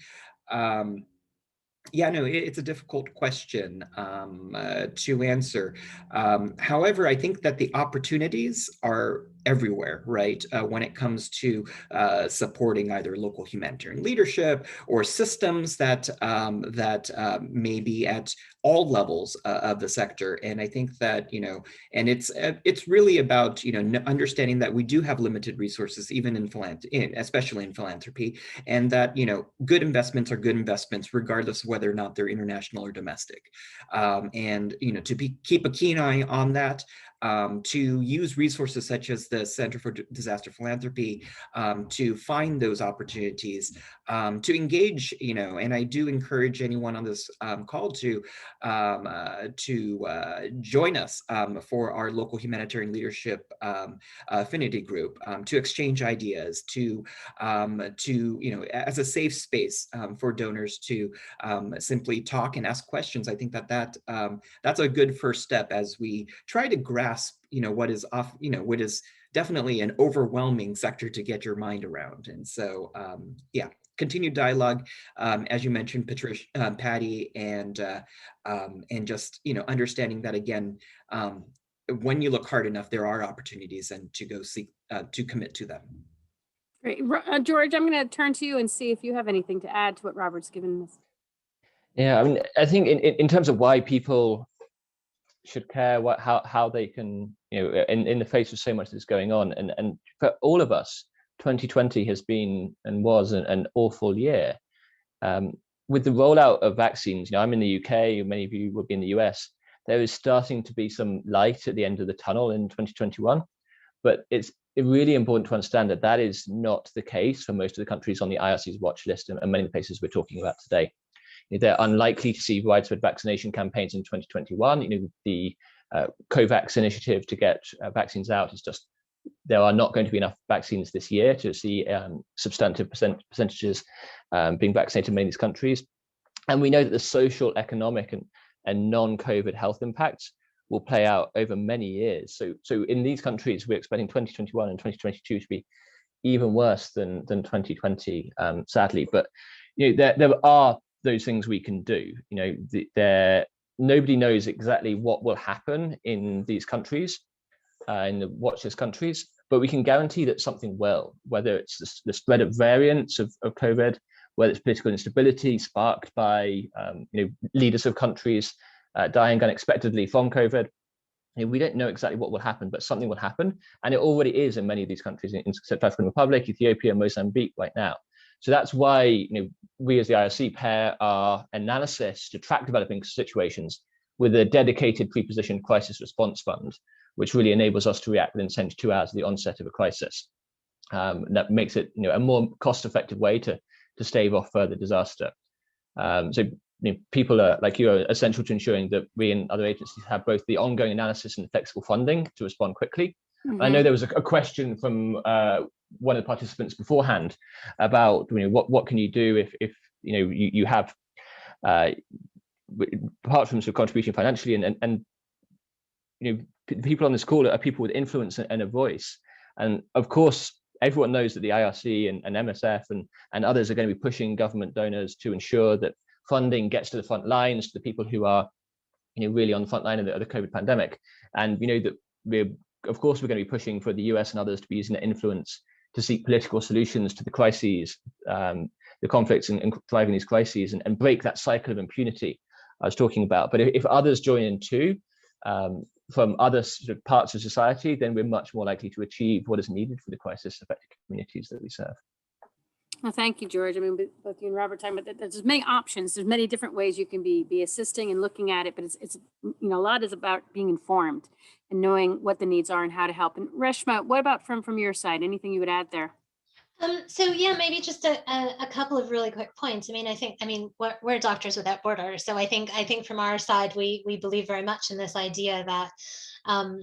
it's a difficult question to answer. However, I think that the opportunities are everywhere, right? When it comes to supporting either local humanitarian leadership or systems that may be at all levels of the sector. And I think that, and it's really about, understanding that we do have limited resources, even especially in philanthropy, and that, good investments are good investments, regardless of whether or not they're international or domestic. And, keep a keen eye on that. To use resources such as the Center for Disaster Philanthropy to find those opportunities, to engage, and I do encourage anyone on this call to join us for our local humanitarian leadership affinity group, to exchange ideas, to as a safe space for donors to simply talk and ask questions. I think that's a good first step as we try to grasp, what is definitely an overwhelming sector to get your mind around. And so, continued dialogue, as you mentioned, Patricia, Patty, and just, understanding that, again, when you look hard enough, there are opportunities, and to go seek, to commit to them. Great. George, I'm going to turn to you and see if you have anything to add to what Robert's given us. Yeah, I mean, I think in terms of why people should care, how they can, in the face of so much that's going on, and for all of us, 2020 has been and was an awful year. With the rollout of vaccines, I'm in the UK, many of you will be in the US, there is starting to be some light at the end of the tunnel in 2021, but it's really important to understand that that is not the case for most of the countries on the IRC's watch list and many of the places we're talking about today. They're unlikely to see widespread vaccination campaigns in 2021. The COVAX initiative to get vaccines out is just, there are not going to be enough vaccines this year to see substantive percentages being vaccinated in many of these countries. And we know that the social, economic, and non-COVID health impacts will play out over many years. So in these countries, we're expecting 2021 and 2022 to be even worse than 2020, sadly. But there are those things we can do. Nobody knows exactly what will happen in these countries, in the watch list countries, but we can guarantee that something will, whether it's the spread of variants of COVID, whether it's political instability sparked by leaders of countries dying unexpectedly from COVID. We don't know exactly what will happen, but something will happen, and it already is in many of these countries, in South African Republic, Ethiopia, Mozambique right now. So that's why we as the IRC pair our analysis to track developing situations with a dedicated pre-positioned crisis response fund, which really enables us to react within 72 hours of the onset of a crisis. That makes it a more cost-effective way to stave off further disaster. So people like you are essential to ensuring that we and other agencies have both the ongoing analysis and flexible funding to respond quickly. Mm-hmm. I know there was a question from one of the participants beforehand about what can you do if you have apart from sort of contribution financially, and people on this call are people with influence and a voice, and of course everyone knows that the IRC and MSF and others are going to be pushing government donors to ensure that funding gets to the front lines, to the people who are really on the front line of the COVID pandemic. And that we're going to be pushing for the US and others to be using their influence to seek political solutions to the crises, the conflicts and driving these crises, and break that cycle of impunity I was talking about. But if others join in too, from other sort of parts of society, then we're much more likely to achieve what is needed for the crisis affected communities that we serve. Well, thank you, George. I mean, both you and Robert talking about that. There's many options. There's many different ways you can be assisting and looking at it, but it's a lot is about being informed and knowing what the needs are and how to help. And Reshma, what about from your side? Anything you would add there? So yeah, maybe just a couple of really quick points. We're Doctors Without Borders, so I think from our side we believe very much in this idea that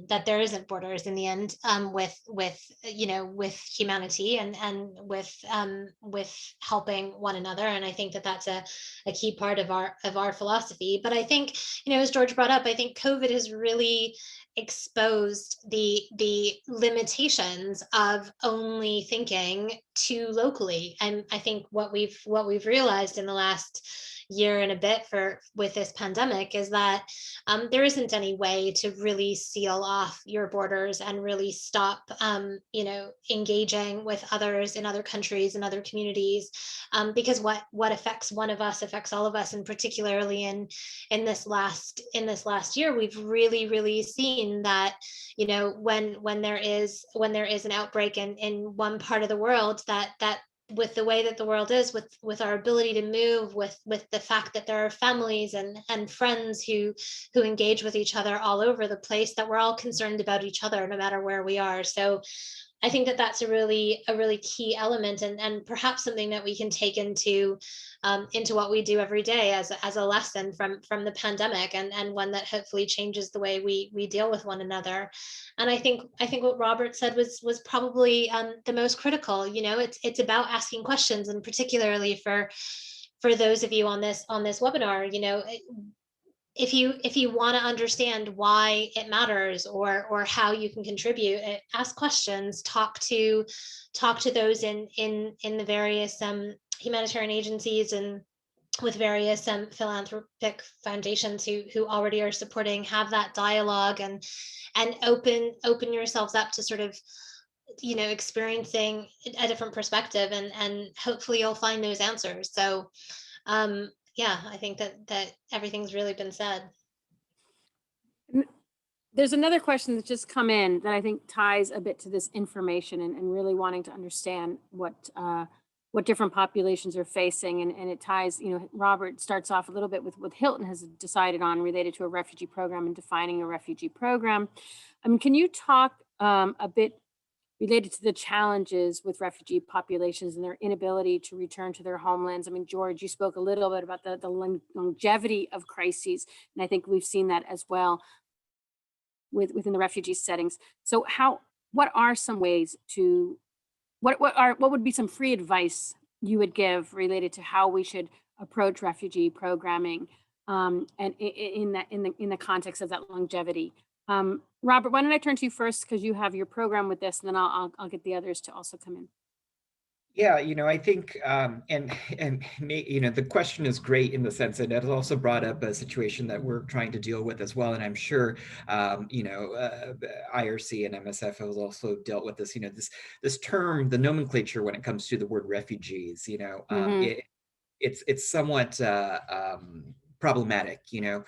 that there isn't borders in the end, with humanity and with helping one another. And I think that that's a key part of our philosophy. But I think, as George brought up, I think COVID has really exposed the limitations of only thinking too locally. And I think what we've realized in the last year and a bit for with this pandemic is that there isn't any way to really seal off your borders and really stop engaging with others in other countries and other communities, because what affects one of us affects all of us. And particularly in this last year, we've really seen that, when there is an outbreak in one part of the world, that with the way that the world is, with our ability to move, with the fact that there are families and friends who engage with each other all over the place, that we're all concerned about each other no matter where we are. So I think that that's a really key element, and perhaps something that we can take into what we do every day as a lesson from the pandemic, and one that hopefully changes the way we deal with one another. And I think what Robert said was probably the most critical. It's about asking questions, and particularly for those of you on this webinar, if you want to understand why it matters, or how you can contribute, ask questions, talk to those in the various humanitarian agencies, and with various philanthropic foundations who already are supporting. Have that dialogue, and open yourselves up to sort of experiencing a different perspective, and hopefully you'll find those answers. So yeah, I think that everything's really been said. There's another question that's just come in that I think ties a bit to this information, and really wanting to understand what different populations are facing. And it ties, Robert starts off a little bit with what Hilton has decided on related to a refugee program and defining a refugee program. I mean, can you talk a bit related to the challenges with refugee populations and their inability to return to their homelands? I mean, George, you spoke a little bit about the longevity of crises, and I think we've seen that as well within the refugee settings. So what are some ways to, what would be some free advice you would give related to how we should approach refugee programming, and in the context of that longevity? Robert, why don't I turn to you first, because you have your program with this, and then I'll get the others to also come in. Yeah, I think, the question is great in the sense that it also brought up a situation that we're trying to deal with as well. And I'm sure, IRC and MSF has also dealt with this, this term, the nomenclature when it comes to the word refugees, Mhm. it's somewhat problematic, and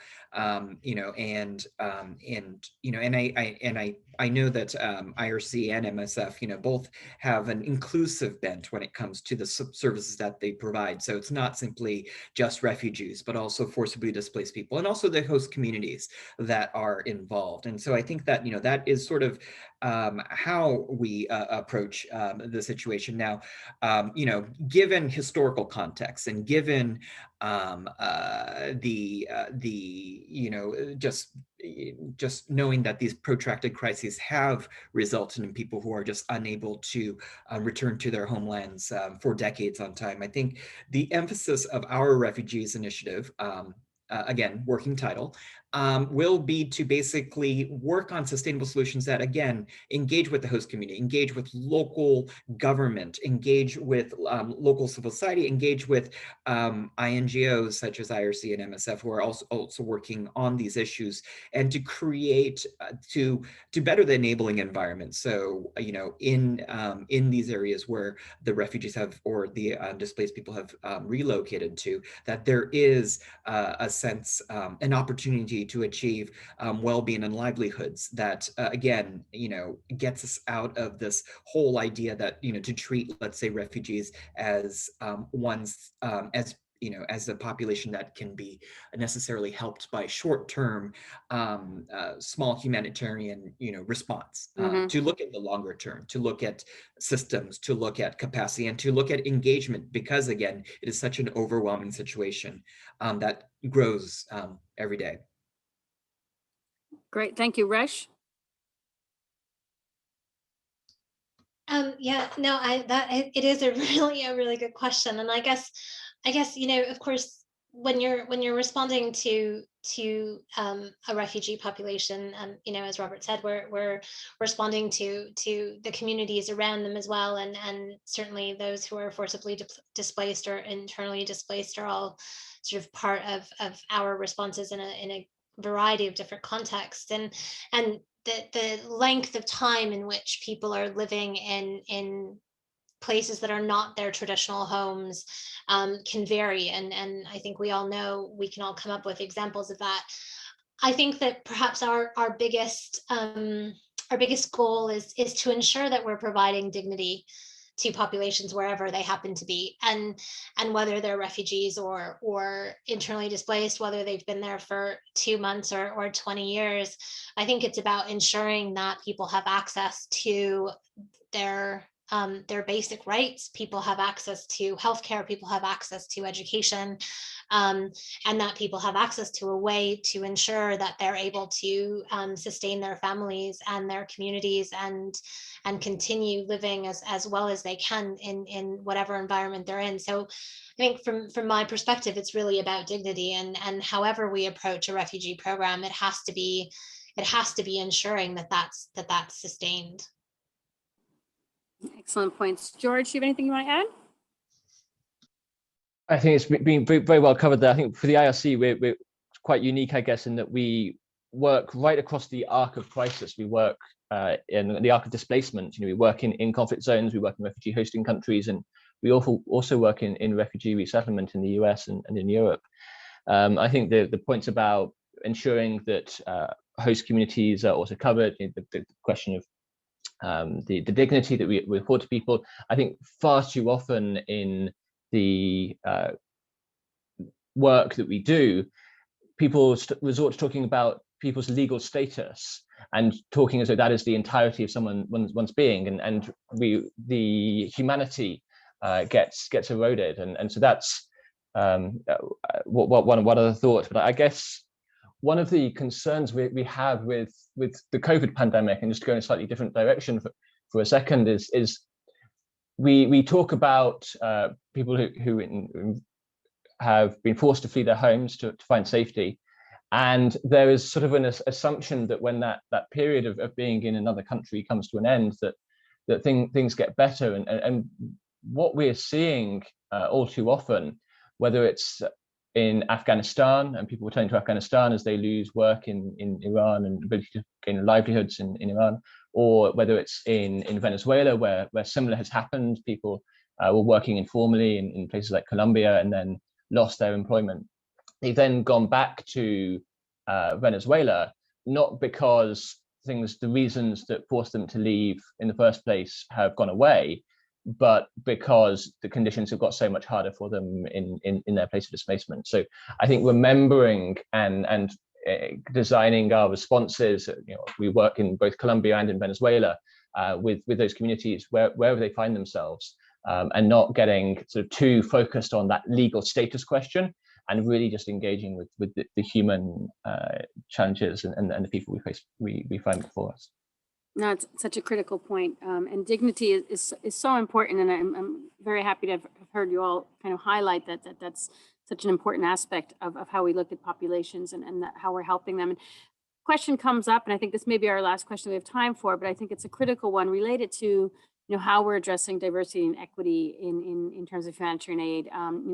I know that IRC and MSF, both have an inclusive bent when it comes to the services that they provide. So it's not simply just refugees, but also forcibly displaced people, and also the host communities that are involved. And so I think that that is sort of how we approach the situation now. Given historical context, and given just knowing that these protracted crises have resulted in people who are just unable to return to their homelands for decades on time. I think the emphasis of our refugees initiative, again, working title, will be to basically work on sustainable solutions that, again, engage with the host community, engage with local government, engage with local civil society, engage with INGOs such as IRC and MSF, who are also working on these issues, and to create, to better the enabling environment. So, in these areas where the refugees have, or the displaced people have relocated to, that there is a sense, an opportunity to achieve well-being and livelihoods that, again, gets us out of this whole idea that, to treat, let's say, refugees as ones, as as a population that can be necessarily helped by short-term, small humanitarian, response. To look at the longer term, to look at systems, to look at capacity, and to look at engagement, because again, it is such an overwhelming situation that grows every day. Great, thank you, Resh. Yeah, no, it is a really good question, and I guess of course when you're responding to a refugee population, as Robert said, we're responding to the communities around them as well, and certainly those who are forcibly displaced or internally displaced are all sort of part of our responses in a variety of different contexts, and the length of time in which people are living in places that are not their traditional homes can vary, and I think we all know, we can all come up with examples of that. I think that perhaps our biggest goal is to ensure that we're providing dignity to populations wherever they happen to be, and whether they're refugees or internally displaced, whether they've been there for 2 months or 20 years. I think it's about ensuring that people have access to their basic rights. People have access to healthcare, people have access to education, and that people have access to a way to ensure that they're able to sustain their families and their communities and continue living as well as they can in whatever environment they're in. So I think from my perspective, it's really about dignity, and however we approach a refugee program, it has to be ensuring that that's sustained. Excellent points. George, do you have anything you want to add? I think it's been very well covered there. I think for the IRC, we're quite unique, I guess, in that we work right across the arc of crisis. We work in the arc of displacement. We work in conflict zones, we work in refugee hosting countries, and we also work in refugee resettlement in the US and in Europe. I think the points about ensuring that host communities are also covered, the question of the dignity that we afford to people. I think far too often in the work that we do, people resort to talking about people's legal status and talking as though that is the entirety of someone's being, and the humanity gets eroded, and so that's one of the thoughts. But I guess one of the concerns we have with the COVID pandemic, and just to go in a slightly different direction for a second, is we talk about people who have been forced to flee their homes to find safety, and there is sort of an assumption that when that period of being in another country comes to an end, that things get better, and what we're seeing all too often, whether it's in Afghanistan and people returning to Afghanistan as they lose work in Iran and ability to gain livelihoods in Iran, or whether it's in Venezuela where similar has happened. People were working informally in places like Colombia and then lost their employment. They've then gone back to Venezuela, not because the reasons that forced them to leave in the first place have gone away, but because the conditions have got so much harder for them in their place of displacement. So I think remembering and designing our responses, we work in both Colombia and in Venezuela with those communities wherever they find themselves, and not getting sort of too focused on that legal status question, and really just engaging with the human challenges and the people we find before us. No, it's such a critical point. And dignity is so important. And I'm very happy to have heard you all kind of highlight that's such an important aspect of how we look at populations and how we're helping them. And question comes up, and I think this may be our last question we have time for, but I think it's a critical one related to how we're addressing diversity and equity in terms of humanitarian aid,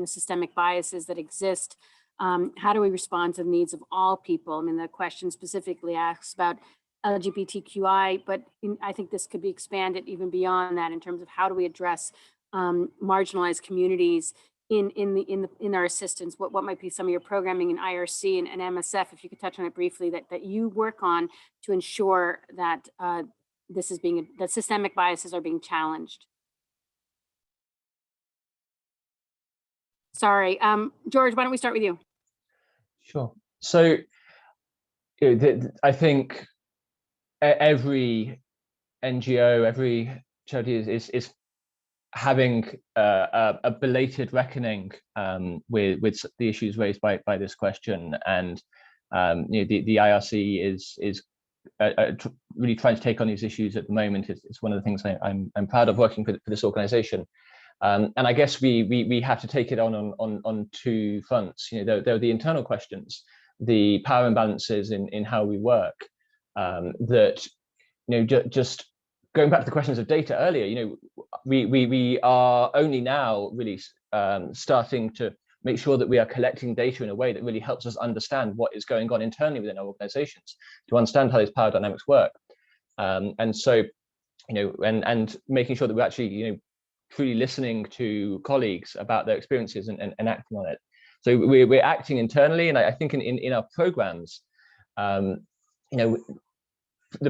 systemic biases that exist. How do we respond to the needs of all people? I mean, the question specifically asks about LGBTQI, but I think this could be expanded even beyond that in terms of how do we address marginalized communities in our assistance. What might be some of your programming in IRC and MSF, if you could touch on it briefly, that you work on to ensure that that systemic biases are being challenged. Sorry. George, why don't we start with you? Sure. So I think every NGO, every charity is having a belated reckoning with the issues raised by this question, and the IRC is really trying to take on these issues at the moment. It's one of the things I'm proud of working for this organization. And I guess we have to take it on two fronts. There are the internal questions, the power imbalances in how we work, that just going back to the questions of data earlier. We are only now really starting to make sure that we are collecting data in a way that really helps us understand what is going on internally within our organizations, to understand how these power dynamics work, and so and making sure that we're actually truly listening to colleagues about their experiences and acting on it. So we're acting internally, and I think in our programs, the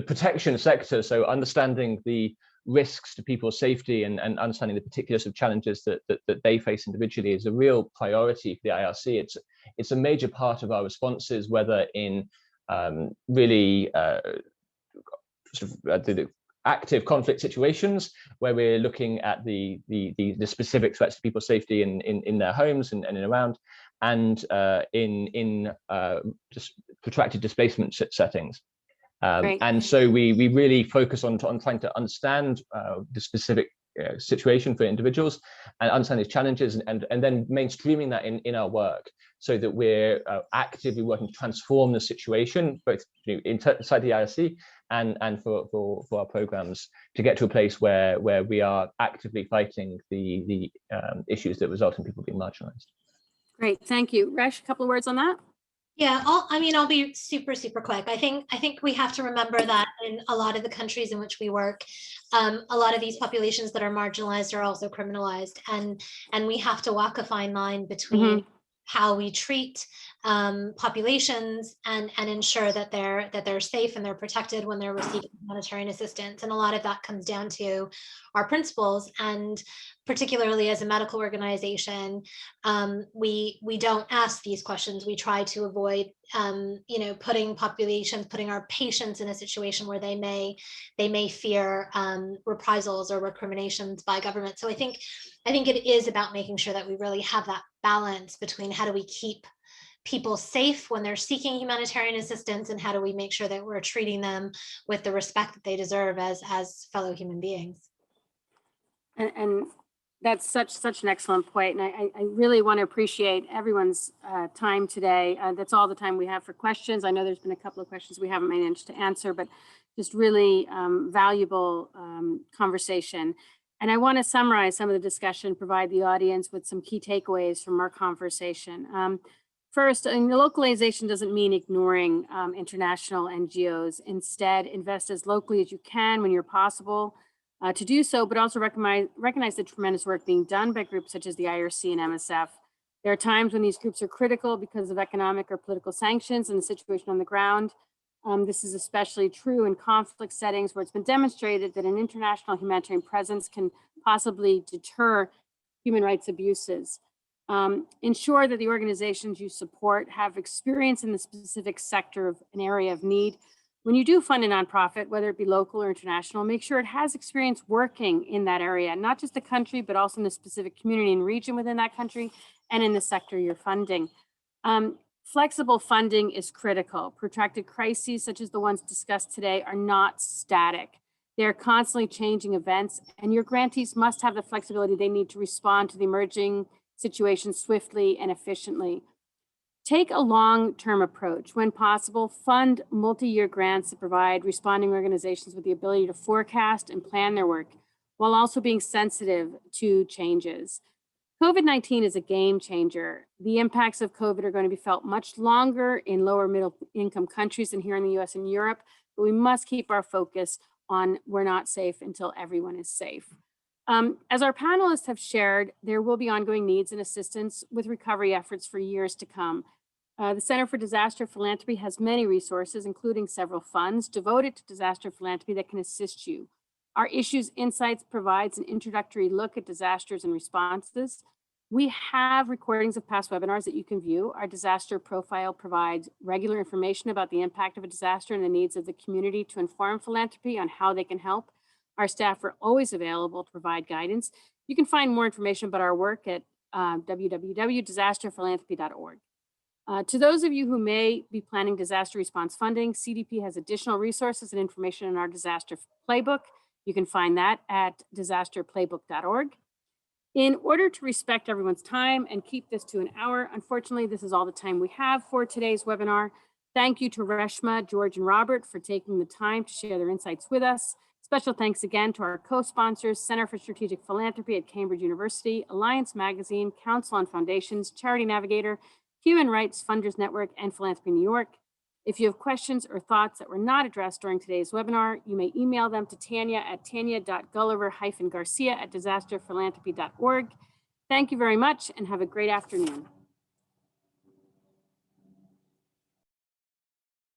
protection sector, so understanding the risks to people's safety and understanding the particulars of challenges that they face individually is a real priority for the IRC. It's a major part of our responses, whether in really the active conflict situations where we're looking at the specific threats to people's safety in their homes and around, and in just protracted displacement settings. And so we really focus on trying to understand the specific situation for individuals and understand these challenges, and then mainstreaming that in our work, so that we're actively working to transform the situation, both inside the IRC and for our programs, to get to a place where we are actively fighting the issues that result in people being marginalized. Great, thank you. Resh, a couple of words on that? Yeah, I'll be super quick. I think we have to remember that in a lot of the countries in which we work, a lot of these populations that are marginalized are also criminalized, and we have to walk a fine line between how we treat populations and ensure that they're safe and they're protected when they're receiving humanitarian assistance. And a lot of that comes down to our principles, and particularly as a medical organization, we don't ask these questions. We try to avoid putting our patients in a situation where they may fear reprisals or recriminations by government. So I think it is about making sure that we really have that balance between how do we keep people safe when they're seeking humanitarian assistance, and how do we make sure that we're treating them with the respect that they deserve as fellow human beings. And that's such an excellent point. And I really want to appreciate everyone's time today. That's all the time we have for questions. I know there's been a couple of questions we haven't managed to answer, but just really valuable conversation. And I want to summarize some of the discussion, provide the audience with some key takeaways from our conversation. First, localization doesn't mean ignoring international NGOs. Instead, invest as locally as you can when you're possible to do so, but also recognize the tremendous work being done by groups such as the IRC and MSF. There are times when these groups are critical because of economic or political sanctions and the situation on the ground. This is especially true in conflict settings where it's been demonstrated that an international humanitarian presence can possibly deter human rights abuses. Ensure that the organizations you support have experience in the specific sector of an area of need. When you do fund a nonprofit, whether it be local or international, make sure it has experience working in that area, not just the country, but also in the specific community and region within that country and in the sector you're funding. Flexible funding is critical. Protracted crises, such as the ones discussed today, are not static. They're constantly changing events, and your grantees must have the flexibility they need to respond to the emerging situations swiftly and efficiently. Take a long-term approach. When possible, fund multi-year grants that provide responding organizations with the ability to forecast and plan their work, while also being sensitive to changes. COVID-19 is a game changer. The impacts of COVID are going to be felt much longer in lower middle income countries than here in the US and Europe, but we must keep our focus on we're not safe until everyone is safe. As our panelists have shared, there will be ongoing needs and assistance with recovery efforts for years to come. The Center for Disaster Philanthropy has many resources, including several funds devoted to disaster philanthropy that can assist you. Our Issues Insights provides an introductory look at disasters and responses. We have recordings of past webinars that you can view. Our disaster profile provides regular information about the impact of a disaster and the needs of the community to inform philanthropy on how they can help. Our staff are always available to provide guidance. You can find more information about our work at www.disasterphilanthropy.org. To those of you who may be planning disaster response funding, CDP has additional resources and information in our disaster playbook. You can find that at disasterplaybook.org. In order to respect everyone's time and keep this to an hour, unfortunately, this is all the time we have for today's webinar. Thank you to Reshma, George, and Robert for taking the time to share their insights with us. Special thanks again to our co-sponsors, Center for Strategic Philanthropy at Cambridge University, Alliance Magazine, Council on Foundations, Charity Navigator, Human Rights Funders Network, and Philanthropy New York. If you have questions or thoughts that were not addressed during today's webinar, you may email them to Tanya at tanya.gulliver-garcia@disasterphilanthropy.org. Thank you very much and have a great afternoon.